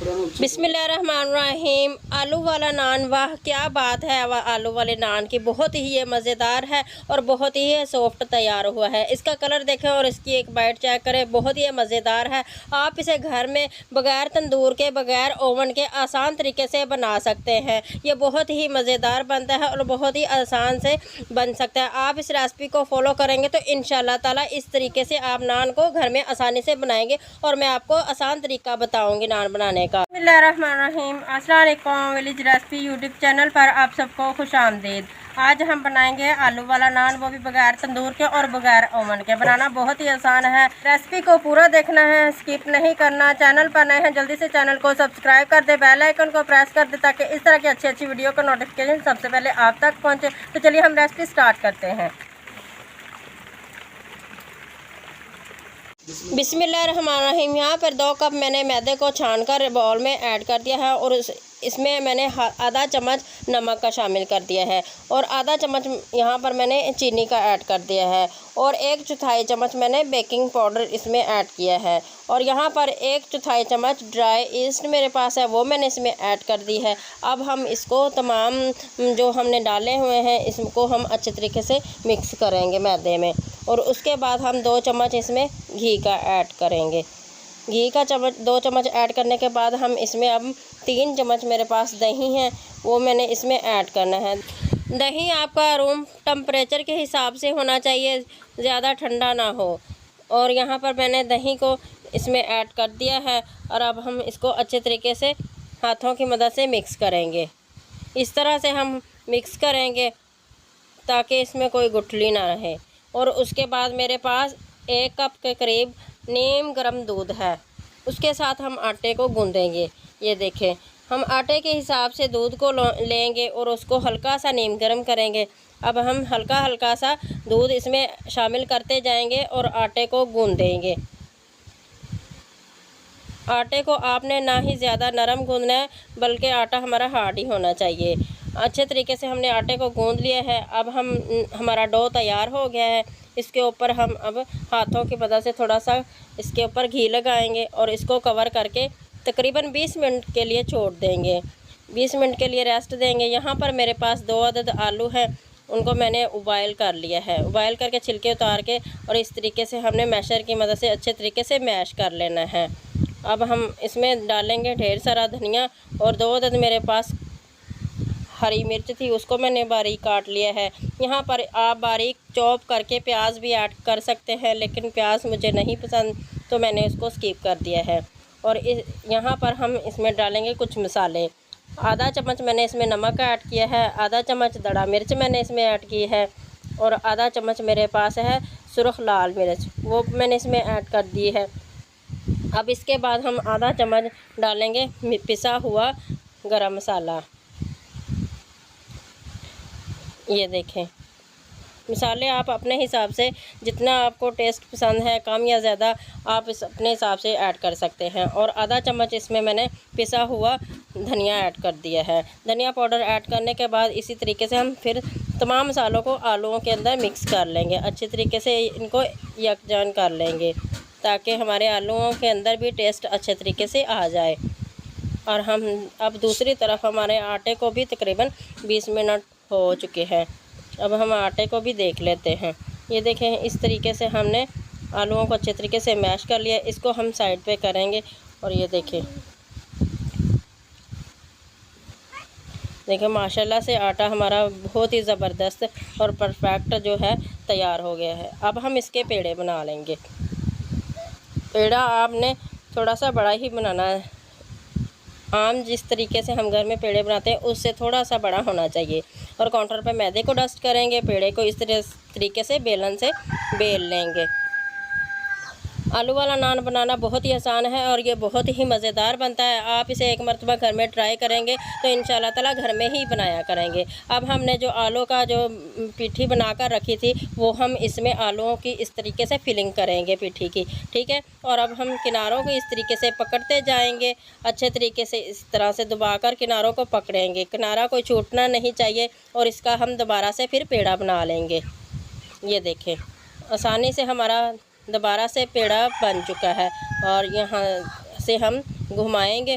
बिस्मिल्लाहिर्रहमानिर्रहीम। आलू वाला नान, वाह क्या बात है। आलू वाले नान की बहुत ही ये मज़ेदार है और बहुत ही सॉफ्ट तैयार हुआ है। इसका कलर देखें और इसकी एक बाइट चेक करें, बहुत ही मज़ेदार है। आप इसे घर में बगैर तंदूर के, बगैर ओवन के आसान तरीके से बना सकते हैं। ये बहुत ही मज़ेदार बनता है और बहुत ही आसान से बन सकता है। आप इस रेसिपी को फॉलो करेंगे तो इंशाल्लाह ताला इस तरीके से आप नान को घर में आसानी से बनाएंगे और मैं आपको आसान तरीका बताऊंगी नान बनाने का। बिस्मिल्लाहिर्रहमानिर्रहीम। अस्सलाम वालेकुम। विलेज रेसिपी यूट्यूब चैनल पर आप सबको खुश आमदीद। आज हम बनाएंगे आलू वाला नान, वो भी बगैर तंदूर के और बगैर ओवन के। बनाना बहुत ही आसान है। रेसिपी को पूरा देखना है, स्किप नहीं करना। चैनल पर नए हैं जल्दी से चैनल को सब्सक्राइब कर दे, बेल आइकन को प्रेस कर दे ताकि इस तरह की अच्छी वीडियो का नोटिफिकेशन सबसे पहले आप तक पहुँचे। तो चलिए हम रेसिपी स्टार्ट करते हैं। बिस्मिल्लाहिर्रहमानिर्रहीम। यहाँ पर 2 कप मैंने मैदे को छानकर बाउल में ऐड कर दिया है और इसमें मैंने आधा चम्मच नमक का शामिल कर दिया है और आधा चम्मच यहाँ पर मैंने चीनी का ऐड कर दिया है और 1/4 चम्मच मैंने बेकिंग पाउडर इसमें ऐड किया है और यहाँ पर 1/4 चम्मच ड्राई ईस्ट मेरे पास है, वो मैंने इसमें ऐड कर दी है। अब हम इसको तमाम जो हमने डाले हुए हैं इसको हम अच्छे तरीके से मिक्स करेंगे मैदे में और उसके बाद हम 2 चम्मच इसमें घी का ऐड करेंगे। घी का 2 चम्मच ऐड करने के बाद हम इसमें अब 3 चम्मच मेरे पास दही है, वो मैंने इसमें ऐड करना है। दही आपका रूम टेम्परेचर के हिसाब से होना चाहिए, ज़्यादा ठंडा ना हो। और यहाँ पर मैंने दही को इसमें ऐड कर दिया है और अब हम इसको अच्छे तरीके से हाथों की मदद से मिक्स करेंगे। इस तरह से हम मिक्स करेंगे ताकि इसमें कोई गुठली ना रहे। और उसके बाद मेरे पास 1 कप के करीब नीम गर्म दूध है, उसके साथ हम आटे को गूंदेंगे। ये देखें, हम आटे के हिसाब से दूध को लेंगे और उसको हल्का सा नीम गर्म करेंगे। अब हम हल्का हल्का सा दूध इसमें शामिल करते जाएंगे और आटे को गूंदेंगे। आटे को आपने ना ही ज़्यादा नरम गूंदना है बल्कि आटा हमारा हार्ड ही होना चाहिए। अच्छे तरीके से हमने आटे को गूंद लिया है। अब हमारा डो तैयार हो गया है। इसके ऊपर हम अब हाथों की मदद से थोड़ा सा इसके ऊपर घी लगाएंगे और इसको कवर करके तकरीबन 20 मिनट के लिए छोड़ देंगे। 20 मिनट के लिए रेस्ट देंगे। यहाँ पर मेरे पास 2 अदद आलू हैं, उनको मैंने उबाइल कर लिया है। उबाइल करके छिलके उतार के और इस तरीके से हमने मैशर की मदद से अच्छे तरीके से मैश कर लेना है। अब हम इसमें डालेंगे ढेर सारा धनिया और 2 अदद मेरे पास हरी मिर्च थी, उसको मैंने बारीक काट लिया है। यहाँ पर आप बारीक चॉप करके प्याज भी ऐड कर सकते हैं, लेकिन प्याज मुझे नहीं पसंद तो मैंने इसको स्किप कर दिया है। और यहाँ पर हम इसमें डालेंगे कुछ मसाले। आधा चम्मच मैंने इसमें नमक ऐड किया है, आधा चम्मच दड़ा मिर्च मैंने इसमें ऐड की है और आधा चम्मच मेरे पास है सुरख लाल मिर्च, वो मैंने इसमें ऐड कर दी है। अब इसके बाद हम आधा चम्मच डालेंगे पिसा हुआ गरम मसाला। ये देखें, मसाले आप अपने हिसाब से जितना आपको टेस्ट पसंद है, कम या ज़्यादा, आप इस अपने हिसाब से ऐड कर सकते हैं। और आधा चम्मच इसमें मैंने पिसा हुआ धनिया ऐड कर दिया है। धनिया पाउडर ऐड करने के बाद इसी तरीके से हम फिर तमाम मसालों को आलूओं के अंदर मिक्स कर लेंगे। अच्छे तरीके से इनको यकजान कर लेंगे ताकि हमारे आलूओं के अंदर भी टेस्ट अच्छे तरीके से आ जाए। और हम अब दूसरी तरफ हमारे आटे को भी तकरीबन 20 मिनट हो चुके हैं। अब हम आटे को भी देख लेते हैं। ये देखें, इस तरीके से हमने आलूओं को अच्छे तरीके से मैश कर लिया। इसको हम साइड पे करेंगे और ये देखें माशाल्लाह से आटा हमारा बहुत ही ज़बरदस्त और परफेक्ट जो है तैयार हो गया है। अब हम इसके पेड़े बना लेंगे। पेड़ा आपने थोड़ा सा बड़ा ही बनाना है। आम जिस तरीके से हम घर में पेड़े बनाते हैं उससे थोड़ा सा बड़ा होना चाहिए। और काउंटर पर मैदे को डस्ट करेंगे, पेड़े को इस तरीके से बेलन से बेल लेंगे। आलू वाला नान बनाना बहुत ही आसान है और ये बहुत ही मज़ेदार बनता है। आप इसे एक मरतबा घर में ट्राई करेंगे तो इंशाल्लाह ताला घर में ही बनाया करेंगे। अब हमने जो आलू का जो पिट्ठी बनाकर रखी थी वो हम इसमें आलूओं की इस तरीके से फिलिंग करेंगे पिट्ठी की, ठीक है। और अब हम किनारों को इस तरीके से पकड़ते जाएंगे, अच्छे तरीके से इस तरह से दबाकर किनारों को पकड़ेंगे। किनारा कोई छूटना नहीं चाहिए और इसका हम दोबारा से फिर पेड़ा बना लेंगे। ये देखें, आसानी से हमारा दोबारा से पेड़ा बन चुका है और यहाँ से हम घुमाएंगे